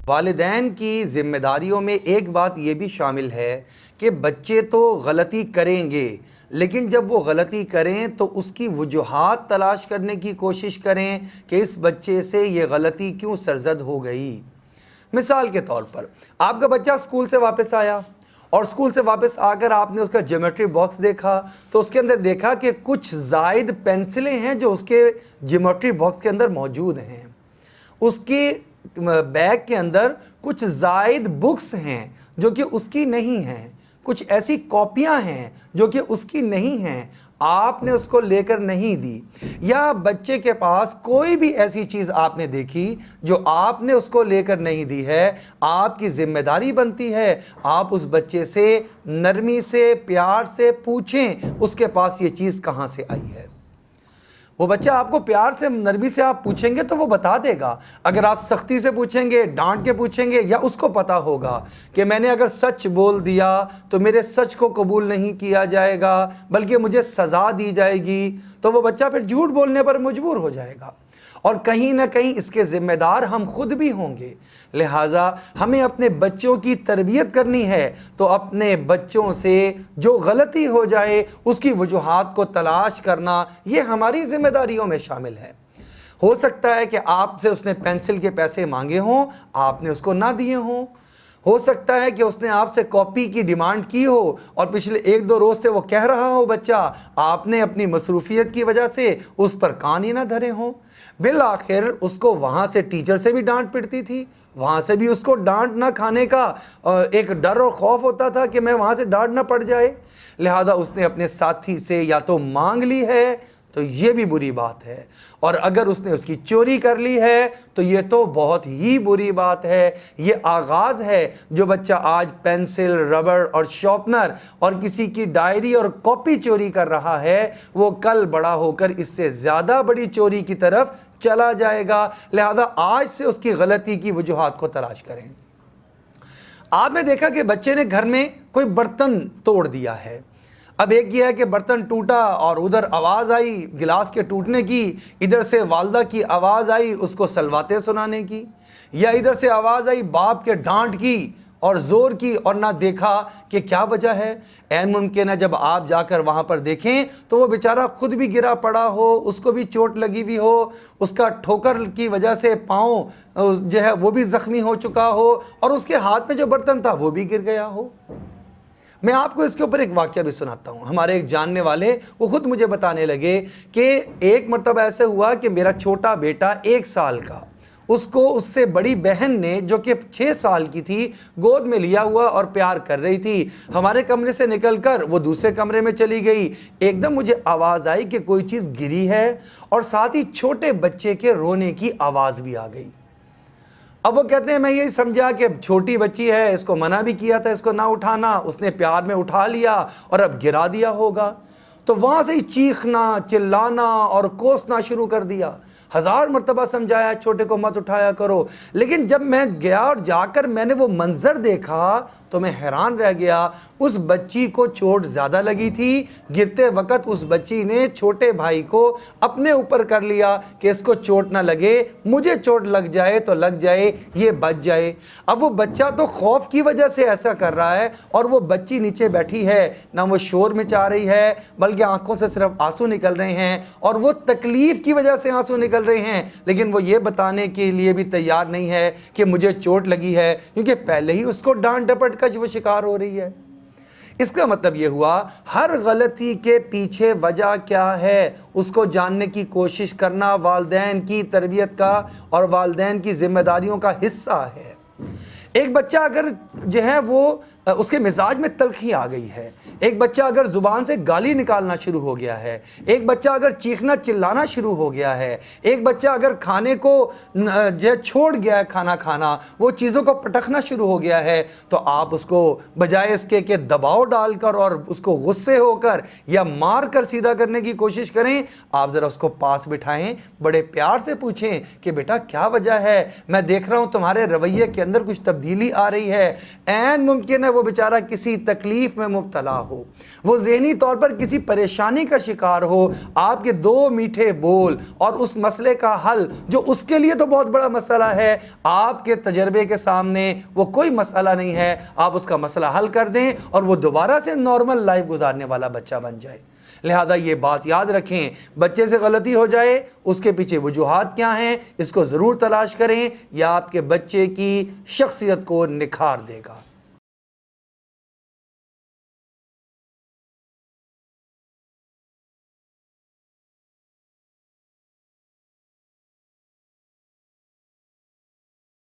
वालिदैन की ज़िम्मेदारियों में एक बात ये भी शामिल है कि बच्चे तो गलती करेंगे, लेकिन जब वो गलती करें तो उसकी वजूहात तलाश करने की कोशिश करें कि इस बच्चे से ये गलती क्यों सरजद हो गई। मिसाल के तौर पर आपका बच्चा स्कूल से वापस आया और स्कूल से वापस आकर आपने उसका ज्योमेट्री बॉक्स देखा, तो उसके अंदर देखा कि कुछ ज़ायद पेंसिलें हैं जो उसके ज्योमेट्री बॉक्स के अंदर मौजूद हैं। उसके बैग के अंदर कुछ ज़ायद बुक्स हैं जो कि उसकी नहीं हैं, कुछ ऐसी कॉपियां हैं जो कि उसकी नहीं हैं, आपने उसको लेकर नहीं दी। या बच्चे के पास कोई भी ऐसी चीज़ आपने देखी जो आपने उसको लेकर नहीं दी है, आपकी जिम्मेदारी बनती है आप उस बच्चे से नरमी से प्यार से पूछें उसके पास ये चीज़ कहाँ से आई है। वो बच्चा आपको प्यार से नरमी से आप पूछेंगे तो वो बता देगा। अगर आप सख्ती से पूछेंगे, डांट के पूछेंगे, या उसको पता होगा कि मैंने अगर सच बोल दिया तो मेरे सच को कबूल नहीं किया जाएगा बल्कि मुझे सज़ा दी जाएगी, तो वो बच्चा फिर झूठ बोलने पर मजबूर हो जाएगा और कहीं ना कहीं इसके ज़िम्मेदार हम खुद भी होंगे। लिहाजा हमें अपने बच्चों की तरबियत करनी है तो अपने बच्चों से जो गलती हो जाए उसकी वजूहात को तलाश करना ये हमारी ज़िम्मेदारियों में शामिल है। हो सकता है कि आपसे उसने पेंसिल के पैसे मांगे हों, आपने उसको ना दिए हों। हो सकता है कि उसने आपसे कॉपी की डिमांड की हो और पिछले 1-2 रोज़ से वो कह रहा हो बच्चा, आपने अपनी मसरूफियत की वजह से उस पर कान ही ना धरे हों। बिल आखिर उसको वहाँ से टीचर से भी डांट पिटती थी, वहाँ से भी उसको डांट ना खाने का एक डर और खौफ होता था कि मैं वहाँ से डांट ना पड़ जाए। लिहाजा उसने अपने साथी से या तो मांग ली है तो ये भी बुरी बात है, और अगर उसने उसकी चोरी कर ली है तो ये तो बहुत ही बुरी बात है। ये आगाज़ है जो बच्चा आज पेंसिल, रबर और शॉर्पनर और किसी की डायरी और कॉपी चोरी कर रहा है, वो कल बड़ा होकर इससे ज़्यादा बड़ी चोरी की तरफ चला जाएगा। लिहाजा आज से उसकी गलती की वजूहात को तलाश करें। आपने देखा कि बच्चे ने घर में कोई बर्तन तोड़ दिया है। अब एक ये है कि बर्तन टूटा और उधर आवाज़ आई गिलास के टूटने की, इधर से वालदा की आवाज़ आई उसको सलवाते सुनाने की, या इधर से आवाज़ आई बाप के डांट की और ज़ोर की और ना देखा कि क्या वजह है। ऐन मुमकिन है जब आप जाकर वहाँ पर देखें तो वो बेचारा खुद भी गिरा पड़ा हो, उसको भी चोट लगी हुई हो, उसका ठोकर की वजह से पाँव जो है वो भी ज़ख्मी हो चुका हो और उसके हाथ में जो बर्तन था वो भी गिर गया हो। मैं आपको इसके ऊपर एक वाक़या भी सुनाता हूँ। हमारे एक जानने वाले वो ख़ुद मुझे बताने लगे कि एक मरतबा ऐसे हुआ कि मेरा छोटा बेटा 1 साल का, उसको उससे बड़ी बहन ने जो कि 6 साल की थी गोद में लिया हुआ और प्यार कर रही थी। हमारे कमरे से निकलकर वो दूसरे कमरे में चली गई। एकदम मुझे आवाज़ आई कि कोई चीज़ गिरी है और साथ ही छोटे बच्चे के रोने की आवाज़ भी आ गई। अब वो कहते हैं मैं यही समझा कि छोटी बच्ची है, इसको मना भी किया था इसको ना उठाना, उसने प्यार में उठा लिया और अब गिरा दिया होगा। तो वहाँ से ही चीखना, चिल्लाना और कोसना शुरू कर दिया। 1000 मरतबा समझाया छोटे को मत उठाया करो, लेकिन जब मैं गया और जाकर मैंने वो मंज़र देखा तो मैं हैरान रह गया। उस बच्ची को चोट ज़्यादा लगी थी। गिरते वक्त उस बच्ची ने छोटे भाई को अपने ऊपर कर लिया कि इसको चोट ना लगे, मुझे चोट लग जाए तो लग जाए, ये बच जाए। अब वो बच्चा तो खौफ की वजह से ऐसा कर रहा है और वो बच्ची नीचे बैठी है, ना वो शोर मचा रही है बल्कि आंखों से सिर्फ आंसू निकल रहे हैं और वो तकलीफ़ की वजह से आंसू निकल रहे हैं, लेकिन वो ये बताने के लिए भी तैयार नहीं है कि मुझे चोट लगी है, क्योंकि पहले ही उसको डांट डपट का वो शिकार हो रही है। इसका मतलब ये हुआ हर गलती के पीछे वजह क्या है उसको जानने की कोशिश करना वालिदैन की तरबियत का और वालिदैन की जिम्मेदारियों का हिस्सा है। एक बच्चा अगर जो है वो उसके मिजाज में तलखी आ गई है, एक बच्चा अगर ज़ुबान से गाली निकालना शुरू हो गया है, एक बच्चा अगर चीखना चिल्लाना शुरू हो गया है, एक बच्चा अगर खाने को जो छोड़ गया है खाना खाना, वो चीज़ों को पटकना शुरू हो गया है, तो आप उसको बजाय इसके कि दबाव डालकर और उसको गुस्से होकर या मार कर सीधा करने की कोशिश करें, आप ज़रा उसको पास बिठाएं, बड़े प्यार से पूछें कि बेटा क्या वजह है, मैं देख रहा हूँ तुम्हारे रवैये के अंदर कुछ तब्दीली आ रही है। ऐन मुमकिन है वो बेचारा किसी तकलीफ में मुब्तला हो, वो ज़हनी तौर पर किसी परेशानी का शिकार हो, आपके दो मीठे बोल और उस मसले का हल जो उसके लिए तो बहुत बड़ा मसला है, आपके तजर्बे के सामने वो कोई मसला नहीं है, आप उसका मसला हल कर दें और वो दोबारा से नॉर्मल लाइफ गुजारने वाला बच्चा बन जाए। लिहाजा ये बात याद रखें, बच्चे से गलती हो जाए उसके पीछे वजूहात क्या हैं, इसको ज़रूर तलाश करें, यह आपके बच्चे की शख्सियत को निखार देगा।